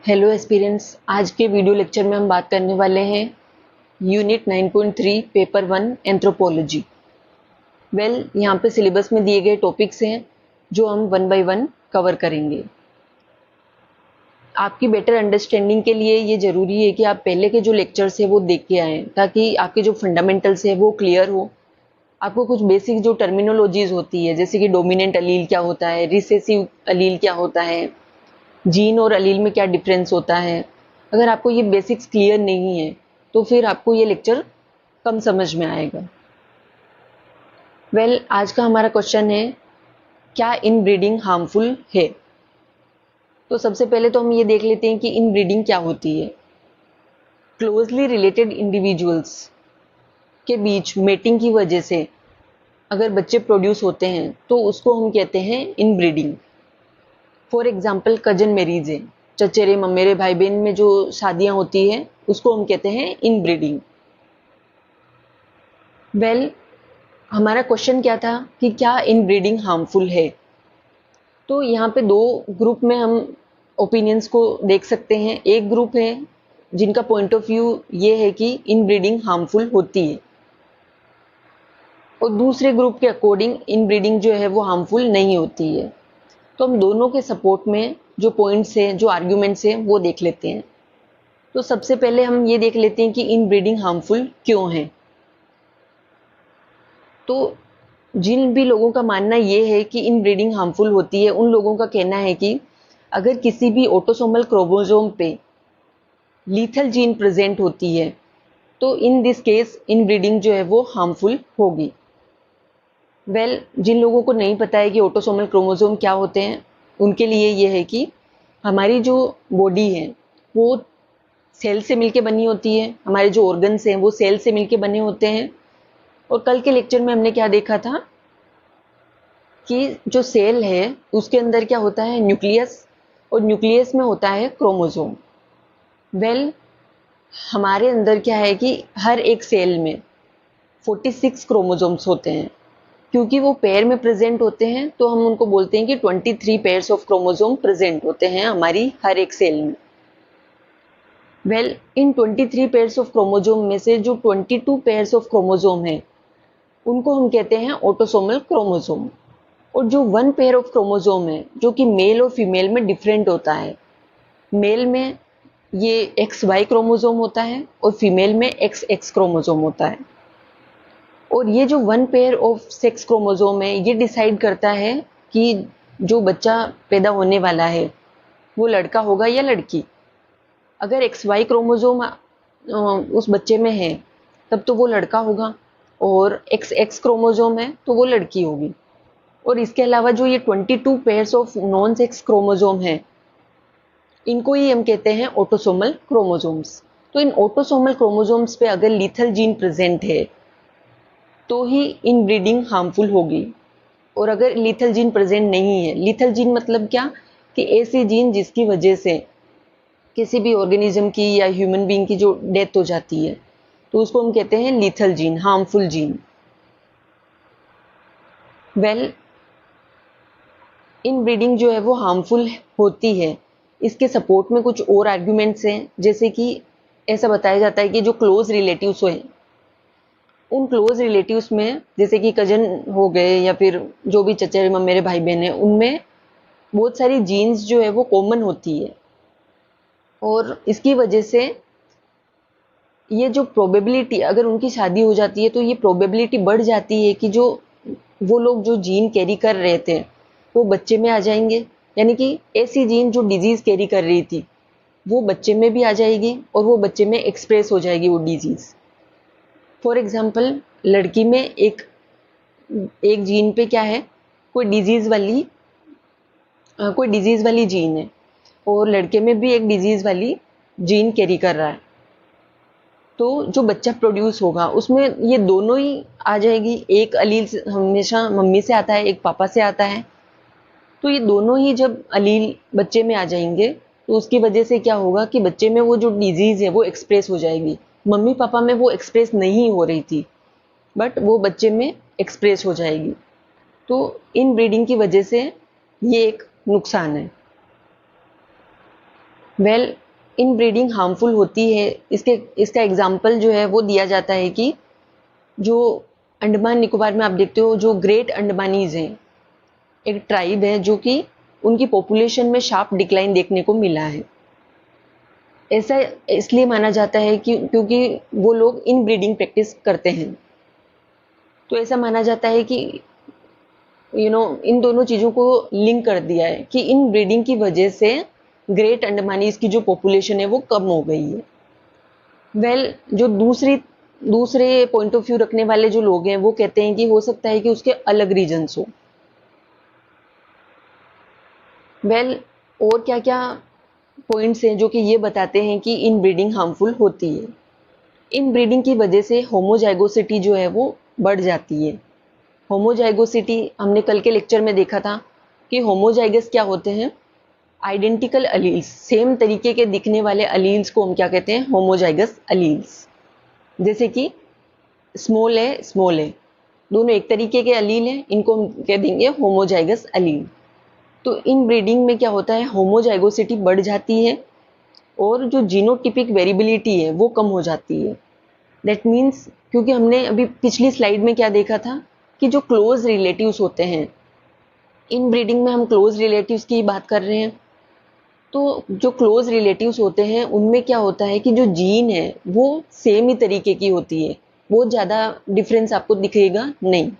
Hello aspirants, आज के video lecture में हम बात करने वाले हैं यूनिट 9.3 पेपर 1 एंथ्रोपोलॉजी। यहाँ पे सिलेबस में दिए गए टॉपिक्स हैं जो हम वन बाय वन कवर करेंगे। आपकी बेटर अंडरस्टैंडिंग के लिए ये ज़रूरी है कि आप पहले के जो लेक्चर्स हैं वो देख के आएँ, ताकि आपके जो फंडामेंटल्स है वो क्लियर हो। आपको कुछ बेसिक जो टर्मिनोलॉजीज होती है, जैसे कि डोमिनेंट अलील क्या होता है, रिसेसिव अलील क्या होता है, जीन और अलील में क्या डिफरेंस होता है, अगर आपको ये बेसिक्स क्लियर नहीं है तो फिर आपको ये लेक्चर कम समझ में आएगा। आज का हमारा क्वेश्चन है, क्या इनब्रीडिंग हार्मफुल है? तो सबसे पहले तो हम ये देख लेते हैं कि इनब्रीडिंग क्या होती है। क्लोजली रिलेटेड इंडिविजुअल्स के बीच मेटिंग की वजह से अगर बच्चे प्रोड्यूस होते हैं तो उसको हम कहते हैं inbreeding. For example cousin marriage है, चचेरे ममेरे भाई बहन में जो शादियां होती है उसको हम कहते हैं इनब्रीडिंग। हमारा क्वेश्चन क्या था कि क्या इनब्रीडिंग हार्मफुल है। तो यहाँ पे दो ग्रुप में हम ओपिनियंस को देख सकते हैं। एक ग्रुप है जिनका पॉइंट ऑफ व्यू ये है कि इनब्रीडिंग हार्मफुल होती है, और दूसरे ग्रुप के अकॉर्डिंग इनब्रीडिंग जो है वो हार्मफुल नहीं होती है। तो हम दोनों के सपोर्ट में जो पॉइंट्स हैं, जो आर्ग्यूमेंट्स हैं, वो देख लेते हैं। तो सबसे पहले हम ये देख लेते हैं कि इनब्रीडिंग हार्मफुल क्यों है। तो जिन भी लोगों का मानना ये है कि इनब्रीडिंग हार्मफुल होती है, उन लोगों का कहना है कि अगर किसी भी ऑटोसोमल क्रोमोसोम पे लीथल जीन प्रेजेंट होती है तो इन दिस केस इनब्रीडिंग जो है वो हार्मफुल होगी। जिन लोगों को नहीं पता है कि ऑटोसोमल क्रोमोसोम क्या होते हैं, उनके लिए ये है कि हमारी जो बॉडी है वो सेल से मिलके बनी होती है, हमारे जो ऑर्गन्स हैं वो सेल से मिलके बने होते हैं। और कल के लेक्चर में हमने क्या देखा था कि जो सेल है उसके अंदर क्या होता है, न्यूक्लियस, और न्यूक्लियस में होता है क्रोमोसोम। हमारे अंदर क्या है कि हर एक सेल में 46 क्रोमोसोम्स होते हैं। क्योंकि वो पेयर में प्रेजेंट होते हैं तो हम उनको बोलते हैं कि 23 पेयर्स ऑफ क्रोमोसोम प्रेजेंट होते हैं हमारी हर एक सेल में। इन 23 पेयर्स ऑफ क्रोमोसोम में से जो 22 पेयर्स ऑफ क्रोमोसोम है उनको हम कहते हैं ऑटोसोमल क्रोमोसोम। और जो वन पेयर ऑफ क्रोमोसोम है जो कि मेल और फीमेल में डिफरेंट होता है, मेल में ये XY क्रोमोसोम होता है और फीमेल में XX क्रोमोसोम होता है। और ये जो one pair of sex chromosome है ये डिसाइड करता है कि जो बच्चा पैदा होने वाला है वो लड़का होगा या लड़की। अगर XY क्रोमोसोम उस बच्चे में है तब तो वो लड़का होगा, और XX क्रोमोसोम है तो वो लड़की होगी। और इसके अलावा जो ये 22 pairs of non sex chromosome है इनको ही हम कहते हैं ऑटोसोमल क्रोमोसोम्स। तो इन ऑटोसोमल क्रोमोसोम्स पे अगर लीथल जीन प्रेजेंट है तो ही इनब्रीडिंग हार्मफुल होगी। और अगर लीथल जीन प्रेजेंट नहीं है, लीथल जीन मतलब क्या, कि ऐसी जीन जिसकी वजह से किसी भी ऑर्गेनिज्म की या ह्यूमन बीइंग की जो डेथ हो जाती है तो उसको हम कहते हैं lethal gene, harmful gene. Inbreeding जो है वो हार्मफुल होती है, इसके सपोर्ट में कुछ और आर्ग्यूमेंट्स हैं। जैसे कि ऐसा बताया जाता है कि जो क्लोज रिलेटिव्स हैं उन क्लोज रिलेटिव्स में, जैसे कि कजन हो गए या फिर जो भी चचेरे ममेरे भाई बहन हैं, उनमें बहुत सारी जीन्स जो है वो कॉमन होती है। और इसकी वजह से ये जो प्रोबेबिलिटी, अगर उनकी शादी हो जाती है तो ये प्रोबेबिलिटी बढ़ जाती है कि जो वो लोग जो जीन कैरी कर रहे थे वो बच्चे में आ जाएंगे। यानी कि ऐसी जीन जो डिजीज कैरी कर रही थी वो बच्चे में भी आ जाएगी और वो बच्चे में एक्सप्रेस हो जाएगी वो डिजीज। फॉर एग्जाम्पल लड़की में एक एक जीन पे क्या है, कोई डिजीज वाली जीन है, और लड़के में भी एक डिजीज वाली जीन कैरी कर रहा है। तो जो बच्चा प्रोड्यूस होगा उसमें ये दोनों ही आ जाएगी। एक अलील हमेशा मम्मी से आता है, एक पापा से आता है। तो ये दोनों ही जब अलील बच्चे में आ जाएंगे तो उसकी वजह से क्या होगा कि बच्चे में वो जो डिजीज है वो एक्सप्रेस हो जाएगी। मम्मी पापा में वो एक्सप्रेस नहीं हो रही थी बट वो बच्चे में एक्सप्रेस हो जाएगी। तो इन ब्रीडिंग की वजह से ये एक नुकसान है। वेल, इन ब्रीडिंग हार्मफुल होती है, इसका एग्जाम्पल जो है वो दिया जाता है कि जो अंडमान निकोबार में आप देखते हो जो ग्रेट अंडमानीज हैं, एक ट्राइब है जो कि उनकी पॉपुलेशन में शार्प डिक्लाइन देखने को मिला है। ऐसा इसलिए माना जाता है कि क्योंकि वो लोग इन ब्रीडिंग प्रैक्टिस करते हैं। तो ऐसा माना जाता है कि इन दोनों चीज़ों को लिंक कर दिया है कि इन ब्रीडिंग की वजह से ग्रेट अंडमानीज की जो पॉपुलेशन है वो कम हो गई है। वेल, जो दूसरे पॉइंट ऑफ व्यू रखने वाले जो लोग हैं वो कहते हैं कि हो सकता है कि उसके अलग रीजन्स हो। वेल, और क्या क्या पॉइंट्स हैं जो कि ये बताते हैं कि इन ब्रीडिंग हार्मफुल होती है। इन ब्रीडिंग की वजह से होमोजाइगोसिटी जो है वो बढ़ जाती है। होमोजाइगोसिटी हमने कल के लेक्चर में देखा था कि होमोजाइगस क्या होते हैं, आइडेंटिकल अलील्स, सेम तरीके के दिखने वाले अलील्स को हम क्या कहते हैं, होमोजाइगस अलील्स। जैसे कि स्मॉल है, दोनों एक तरीके के अलील हैं, इनको हम कह देंगे होमोजाइगस अलील। तो इन ब्रीडिंग में क्या होता है, होमोजाइगोसिटी बढ़ जाती है और जो जीनोटिपिक वेरिएबिलिटी है वो कम हो जाती है। दैट मीन्स, क्योंकि हमने अभी पिछली स्लाइड में क्या देखा था कि जो क्लोज रिलेटिव्स होते हैं, इन ब्रीडिंग में हम क्लोज रिलेटिव्स की बात कर रहे हैं। तो जो क्लोज रिलेटिव्स होते हैं उनमें क्या होता है कि जो जीन है वो सेम ही तरीके की होती है, बहुत ज़्यादा डिफरेंस आपको दिखेगा नहीं।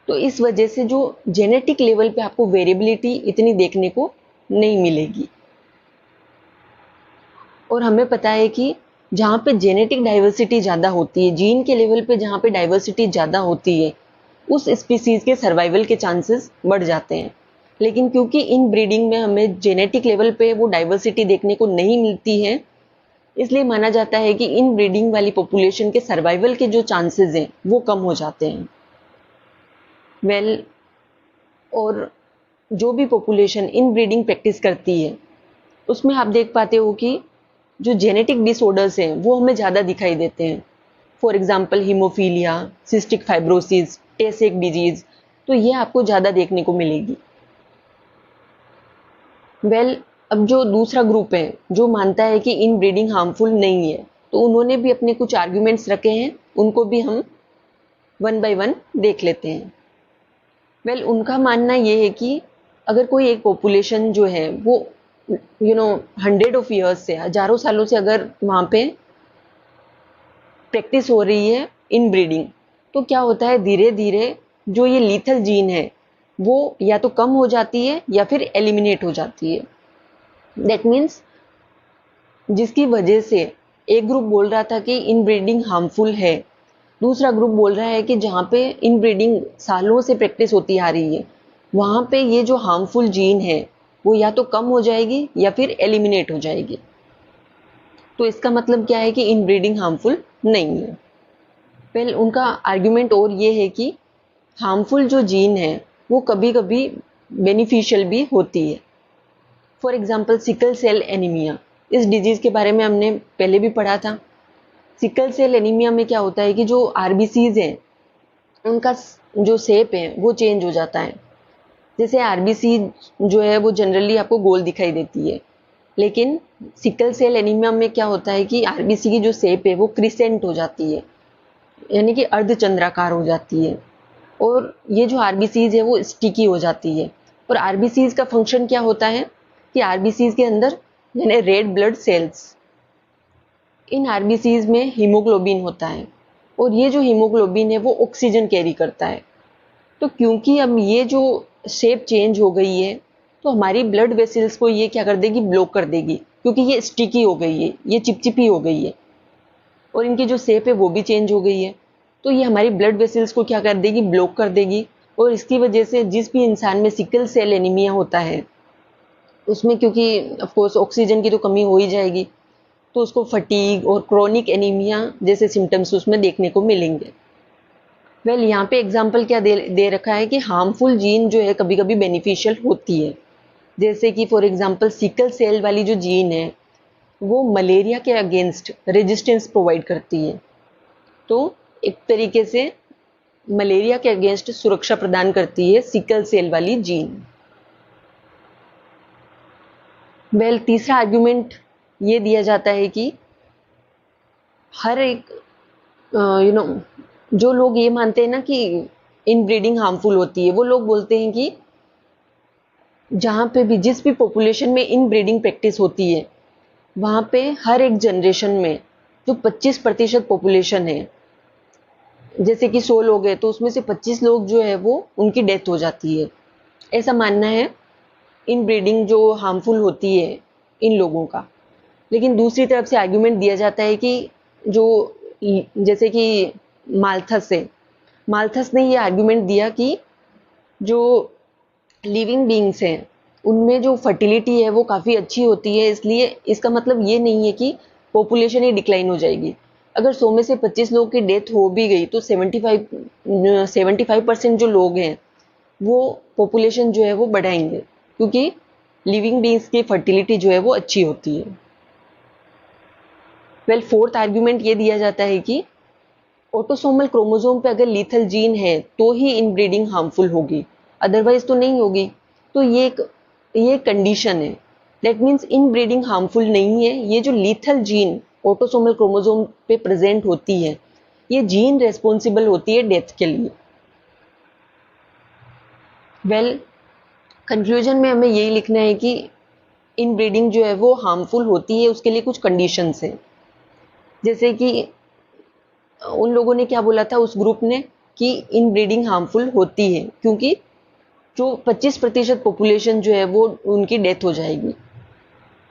तो इस वजह से जो जेनेटिक लेवल पे आपको वेरिएबिलिटी इतनी देखने को नहीं मिलेगी। और हमें पता है कि जहाँ पे जेनेटिक डाइवर्सिटी ज़्यादा होती है, जीन के लेवल पे जहाँ पे डाइवर्सिटी ज़्यादा होती है, उस स्पीसीज के सर्वाइवल के चांसेस बढ़ जाते हैं। लेकिन क्योंकि इन ब्रीडिंग में हमें जेनेटिक लेवल पे वो डाइवर्सिटी देखने को नहीं मिलती है, इसलिए माना जाता है कि इन ब्रीडिंग वाली पॉपुलेशन के सर्वाइवल के जो चांसेस हैं वो कम हो जाते हैं। वेल, और जो भी पॉपुलेशन इन ब्रीडिंग प्रैक्टिस करती है उसमें आप देख पाते हो कि जो जेनेटिक डिसऑर्डर्स हैं वो हमें ज़्यादा दिखाई देते हैं। For example haemophilia, cystic fibrosis, Tay Sachs disease, तो ये आपको ज़्यादा देखने को मिलेगी। वेल, अब जो दूसरा ग्रुप है जो मानता है कि इन ब्रीडिंग हार्मफुल नहीं है, तो उन्होंने भी अपने कुछ आर्ग्यूमेंट्स रखे हैं, उनको भी हम वन बाय वन देख लेते हैं। वेल, उनका मानना ये है कि अगर कोई एक पॉपुलेशन जो है वो 100 ऑफ ईयर्स से, हजारों सालों से अगर वहाँ पे प्रैक्टिस हो रही है इन ब्रीडिंग, तो क्या होता है, धीरे धीरे जो ये लीथल जीन है वो या तो कम हो जाती है या फिर एलिमिनेट हो जाती है। दैट मीन्स, जिसकी वजह से एक ग्रुप बोल रहा था कि इन ब्रीडिंग हार्मफुल है, दूसरा ग्रुप बोल रहा है कि जहाँ पे इन ब्रीडिंग सालों से प्रैक्टिस होती आ रही है वहाँ पे ये जो हार्मफुल जीन है वो या तो कम हो जाएगी या फिर एलिमिनेट हो जाएगी। तो इसका मतलब क्या है कि इन ब्रीडिंग हार्मफुल नहीं है। वेल, उनका आर्ग्यूमेंट और ये है कि हार्मफुल जो जीन है वो कभी कभी बेनिफिशियल भी होती है। For example sickle cell anaemia, इस डिजीज के बारे में हमने पहले भी पढ़ा था। सिकल सेल एनीमिया में क्या होता है कि जो आरबीसीज हैं उनका जो शेप है वो चेंज हो जाता है। जैसे आरबीसी जो है वो जनरली आपको गोल दिखाई देती है, लेकिन सिकल सेल एनीमिया में क्या होता है कि आरबीसी की जो शेप है वो क्रिसेंट हो जाती है, यानी कि अर्धचंद्राकार हो जाती है। और ये जो आरबीसीज है वो स्टिकी हो जाती है। और आरबीसीज का फंक्शन क्या होता है कि आरबीसीज के अंदर यानी रेड ब्लड सेल्स, इन आरबीसीज में हीमोग्लोबिन होता है और ये जो हीमोग्लोबिन है वो ऑक्सीजन कैरी करता है। तो क्योंकि अब ये जो शेप चेंज हो गई है तो हमारी ब्लड वेसल्स को ये क्या कर देगी, ब्लॉक कर देगी, क्योंकि ये स्टिकी हो गई है, ये चिपचिपी हो गई है और इनकी जो शेप है वो भी चेंज हो गई है। तो ये हमारी ब्लड वेसल्स को क्या कर देगी, ब्लॉक कर देगी। और इसकी वजह से जिस भी इंसान में सिकल सेल एनीमिया होता है उसमें, क्योंकि ऑफ कोर्स ऑक्सीजन की तो कमी हो ही जाएगी, तो उसको फटीग और क्रोनिक एनीमिया जैसे सिम्टम्स उसमें देखने को मिलेंगे। वेल, यहाँ पे एग्जाम्पल क्या दे रखा है कि हार्मफुल जीन जो है कभी कभी बेनिफिशियल होती है। जैसे कि फॉर एग्जाम्पल सिकल सेल वाली जो जीन है वो मलेरिया के अगेंस्ट रेजिस्टेंस प्रोवाइड करती है। तो एक तरीके से मलेरिया के अगेंस्ट सुरक्षा प्रदान करती है सिकल सेल वाली जीन। वेल तीसरा आर्ग्यूमेंट ये दिया जाता है कि हर एक जो लोग ये मानते हैं ना कि इनब्रीडिंग हार्मफुल होती है, वो लोग बोलते हैं कि जहाँ पे भी जिस भी पॉपुलेशन में इनब्रीडिंग प्रैक्टिस होती है, वहाँ पे हर एक जनरेशन में जो 25% पॉपुलेशन है, जैसे कि 100 लोग हैं तो उसमें से 25 लोग जो है वो उनकी डेथ हो जाती है। ऐसा मानना है इनब्रीडिंग जो हार्मफुल होती है इन लोगों का। लेकिन दूसरी तरफ से आर्ग्यूमेंट दिया जाता है कि जो जैसे कि माल्थस है, माल्थस ने ये आर्ग्यूमेंट दिया कि जो लिविंग बीइंग्स हैं उनमें जो फर्टिलिटी है वो काफ़ी अच्छी होती है, इसलिए इसका मतलब ये नहीं है कि पॉपुलेशन ही डिक्लाइन हो जाएगी। अगर 100 में से 25 लोगों की डेथ हो भी गई तो 75% जो लोग हैं वो पॉपुलेशन जो है वो बढ़ाएंगे, क्योंकि लिविंग बीइंग्स की फर्टिलिटी जो है वो अच्छी होती है। वेल फोर्थ आर्ग्यूमेंट ये दिया जाता है कि ऑटोसोमल क्रोमोसोम पे अगर लीथल जीन है तो ही इनब्रीडिंग हार्मफुल होगी, अदरवाइज तो नहीं होगी। तो ये कंडीशन है, दैट मीन्स इनब्रीडिंग हार्मफुल नहीं है। ये जो लीथल जीन ऑटोसोमल क्रोमोसोम पे प्रेजेंट होती है, ये जीन रेस्पॉन्सिबल होती है डेथ के लिए। वेल कंक्लूजन में हमें यही लिखना है कि इनब्रीडिंग जो है वो हार्मफुल होती है, उसके लिए कुछ कंडीशंस हैं। जैसे कि उन लोगों ने क्या बोला था उस ग्रुप ने कि इनब्रीडिंग हार्मफुल होती है क्योंकि जो 25% पॉपुलेशन जो है वो उनकी डेथ हो जाएगी।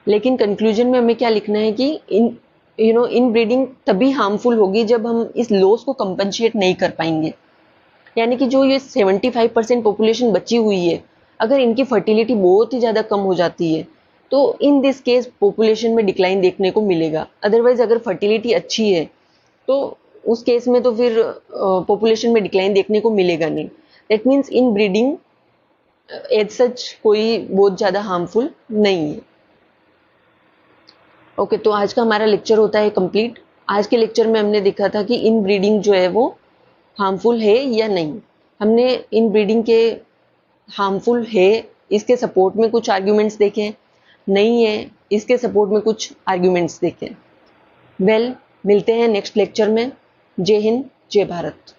लेकिन कंक्लूजन में हमें क्या लिखना है कि इनब्रीडिंग तभी हार्मफुल होगी जब हम इस लॉस को कंपनसेट नहीं कर पाएंगे। यानी कि जो ये 75% पॉपुलेशन बची हुई है, अगर इनकी फर्टिलिटी बहुत ही ज़्यादा कम हो जाती है तो इन दिस केस पॉपुलेशन में डिक्लाइन देखने को मिलेगा। अदरवाइज अगर फर्टिलिटी अच्छी है तो उस केस में तो फिर पॉपुलेशन में डिक्लाइन देखने को मिलेगा नहीं। That means inbreeding as such कोई बहुत ज़्यादा हार्मफुल नहीं है। ओके, तो आज का हमारा लेक्चर होता है कंप्लीट। आज के लेक्चर में हमने देखा था कि इन ब्रीडिंग जो है वो हार्मफुल है या नहीं। हमने इन ब्रीडिंग के हार्मफुल है इसके सपोर्ट में कुछ आर्ग्यूमेंट्स देखे, नहीं है इसके सपोर्ट में कुछ आर्ग्यूमेंट्स देखे। वेल मिलते हैं नेक्स्ट लेक्चर में। जय हिंद, जय भारत।